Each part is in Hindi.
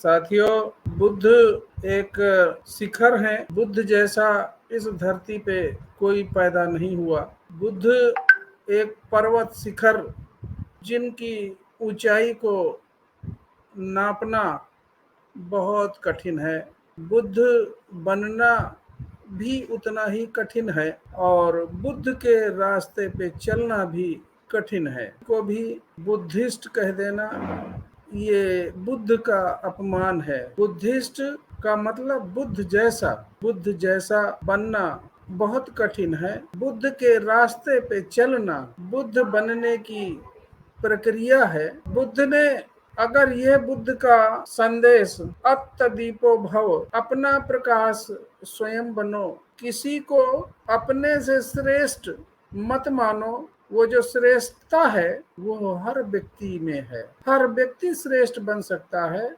साथियों, बुद्ध एक शिखर हैं। बुद्ध जैसा इस धरती पे कोई पैदा नहीं हुआ। बुद्ध एक पर्वत शिखर, जिनकी ऊंचाई को नापना बहुत कठिन है। बुद्ध बनना भी उतना ही कठिन है और बुद्ध के रास्ते पे चलना भी कठिन है। को भी बुद्धिस्ट कह देना ये बुद्ध का अपमान है। बुद्धिस्ट का मतलब बुद्ध जैसा बनना बहुत कठिन है। बुद्ध के रास्ते पे चलना बुद्ध बनने की प्रक्रिया है। बुद्ध ने अगर यह बुद्ध का संदेश अत्तदीपो भव, अपना प्रकाश स्वयं बनो, किसी को अपने से श्रेष्ठ मत मानो, वो जो श्रेष्ठता है वो हर व्यक्ति में है। हर व्यक्ति श्रेष्ठ बन सकता है,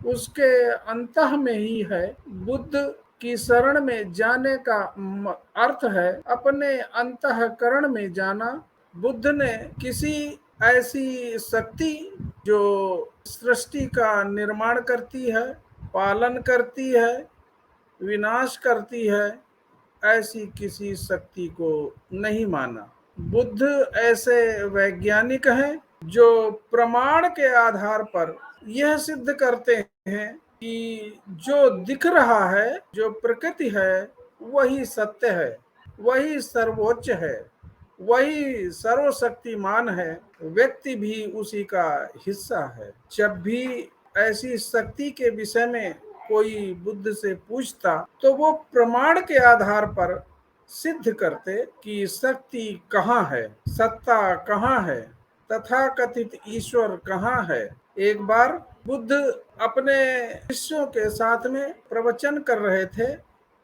उसके अंतः में ही है। बुद्ध की शरण में जाने का अर्थ है अपने अंतःकरण में जाना। बुद्ध ने किसी ऐसी शक्ति जो सृष्टि का निर्माण करती है, पालन करती है, विनाश करती है, ऐसी किसी शक्ति को नहीं माना। बुद्ध ऐसे वैज्ञानिक हैं जो प्रमाण के आधार पर यह सिद्ध करते हैं कि जो दिख रहा है, जो प्रकृति है, वही सत्य है, वही सर्वोच्च है, वही सर्वशक्तिमान है। व्यक्ति भी उसी का हिस्सा है। जब भी ऐसी शक्ति के विषय में कोई बुद्ध से पूछता तो वो प्रमाण के आधार पर सिद्ध करते कि शक्ति कहाँ है, सत्ता कहाँ है, तथाकथित ईश्वर कहाँ है। एक बार बुद्ध अपने शिष्यों के साथ में प्रवचन कर रहे थे।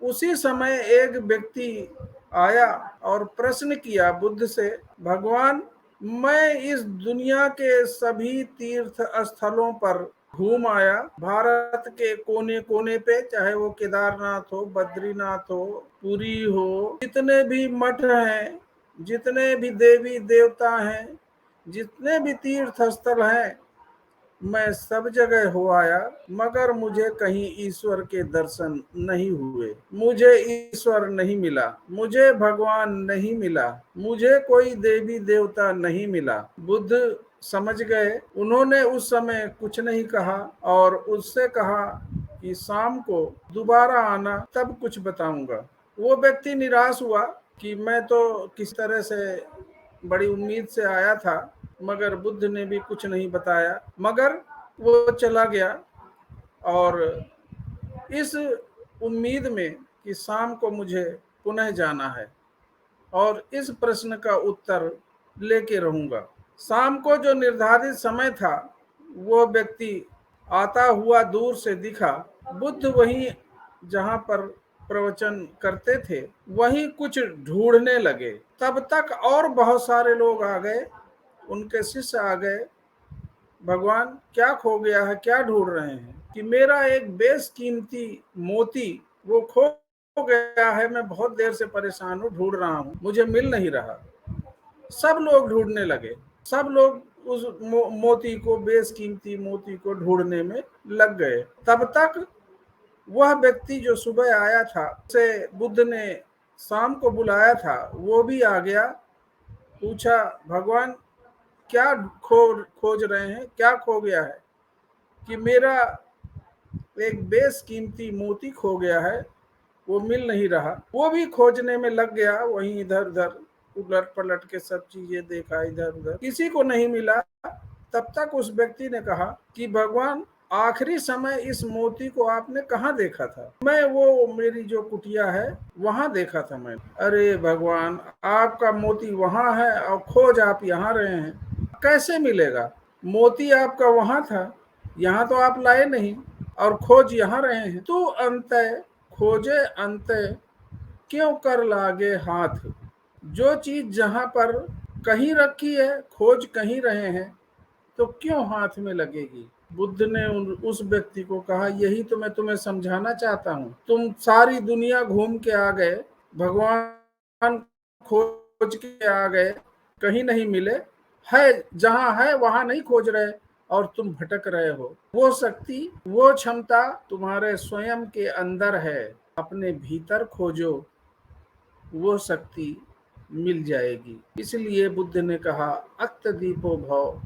उसी समय एक व्यक्ति आया और प्रश्न किया बुद्ध से, भगवान, मैं इस दुनिया के सभी तीर्थ स्थलों पर घूम आया, भारत के कोने कोने पे, चाहे वो केदारनाथ हो, बद्रीनाथ हो, पुरी हो, जितने भी मठ हैं, जितने भी देवी देवता हैं, जितने भी तीर्थ स्थल हैं, मैं सब जगह हो आया, मगर मुझे कहीं ईश्वर के दर्शन नहीं हुए। मुझे ईश्वर नहीं मिला, मुझे भगवान नहीं मिला, मुझे कोई देवी देवता नहीं मिला। बुद्ध समझ गए। उन्होंने उस समय कुछ नहीं कहा और उससे कहा कि शाम को दोबारा आना, तब कुछ बताऊंगा। वो व्यक्ति निराश हुआ कि मैं तो किस तरह से बड़ी उम्मीद से आया था, मगर बुद्ध ने भी कुछ नहीं बताया। मगर वो चला गया और इस उम्मीद में कि शाम को मुझे पुनः जाना है और इस प्रश्न का उत्तर लेके रहूंगा। शाम को जो निर्धारित समय था, वो व्यक्ति आता हुआ दूर से दिखा। बुद्ध वहीं जहां पर प्रवचन करते थे वहीं कुछ ढूंढने लगे। तब तक और बहुत सारे लोग आ गए, उनके शिष्य आ गए। भगवान, क्या खो गया है, क्या ढूंढ रहे हैं? कि मेरा एक बेशकीमती मोती वो खो गया है, मैं बहुत देर से परेशान हूँ, ढूंढ रहा हूँ, मुझे मिल नहीं रहा। सब लोग ढूंढने लगे, सब लोग उस मोती को, बेशकीमती मोती को ढूंढने में लग गए। तब तक वह व्यक्ति जो सुबह आया था, उसे बुद्ध ने शाम को बुलाया था, वो भी आ गया। पूछा, भगवान, क्या खोज रहे हैं, क्या खो गया है? कि मेरा एक बेशकीमती मोती खो गया है, वो मिल नहीं रहा। वो भी खोजने में लग गया, वहीं इधर उधर उलट पलट के सब चीजें देखा, इधर उधर, किसी को नहीं मिला। तब तक उस व्यक्ति ने कहा कि भगवान, आखिरी समय इस मोती को आपने कहाँ देखा था? मैं वो मेरी जो कुटिया है वहां देखा था मैंने। अरे भगवान, आपका मोती वहां है और खोज आप यहाँ रहे हैं, कैसे मिलेगा? मोती आपका वहां था, यहाँ तो आप लाए नहीं और खोज यहाँ रहे हैं। तू अंतः खोजे अंतः क्यों कर लागे हाथ? जो चीज जहां पर कहीं रखी है, खोज कहीं रहे हैं, तो क्यों हाथ में लगेगी? बुद्ध ने उस व्यक्ति को कहा, यही तो मैं तुम्हें समझाना चाहता हूँ। तुम सारी दुनिया घूम के आ गए, भगवान खोज के आ गए, कहीं नहीं मिले, है जहां है वहां नहीं खोज रहे, और तुम भटक रहे हो। वो शक्ति, वो क्षमता तुम्हारे स्वयं के अंदर है। अपने भीतर खोजो, वो शक्ति मिल जाएगी। इसलिए बुद्ध ने कहा, अक्त दीपो भव,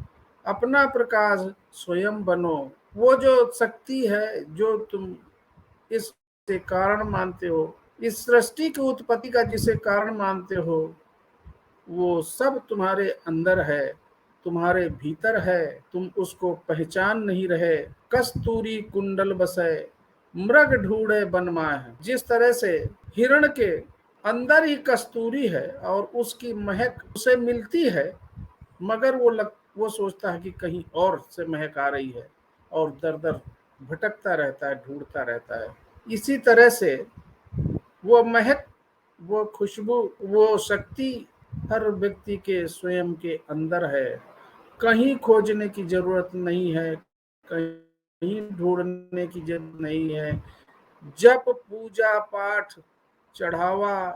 अपना प्रकाश स्वयं बनो। वो जो शक्ति है जो तुम इससे कारण मानते हो, इस सृष्टि की उत्पत्ति का जिसे कारण मानते हो, वो सब तुम्हारे अंदर है, तुम्हारे भीतर है। तुम उसको पहचान नहीं रहे। कस्तूरी कुंडल बसे, मृग ढूंढे बन माह। जिस तरह से हिरण के अंदर ही कस्तूरी है और उसकी महक उसे मिलती है, मगर वो सोचता है कि कहीं और से महक आ रही है और दर दर भटकता रहता है, ढूंढता रहता है। इसी तरह से वो महक, वो खुशबू, वो शक्ति हर व्यक्ति के स्वयं के अंदर है। कहीं खोजने की जरूरत नहीं है, कहीं ढूंढने की जरूरत नहीं है। जप, पूजा पाठ, चढ़ावा,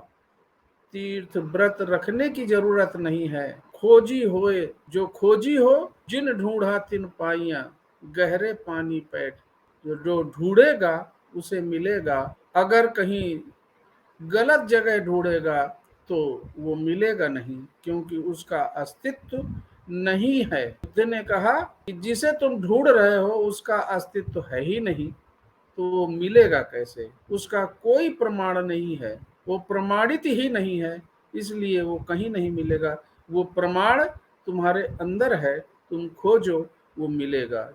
तीर्थ व्रत रखने की जरूरत नहीं है। खोजी होए जो खोजी हो, जिन ढूंढा तिन पाइया, गहरे पानी पैठ। जो ढूंढेगा उसे मिलेगा। अगर कहीं गलत जगह ढूंढेगा तो वो मिलेगा नहीं, क्योंकि उसका अस्तित्व नहीं है। बुद्ध ने कहा कि जिसे तुम ढूंढ रहे हो उसका अस्तित्व है ही नहीं, तो वो मिलेगा कैसे? उसका कोई प्रमाण नहीं है, वो प्रमाणित ही नहीं है, इसलिए वो कहीं नहीं मिलेगा। वो प्रमाण तुम्हारे अंदर है, तुम खोजो, वो मिलेगा।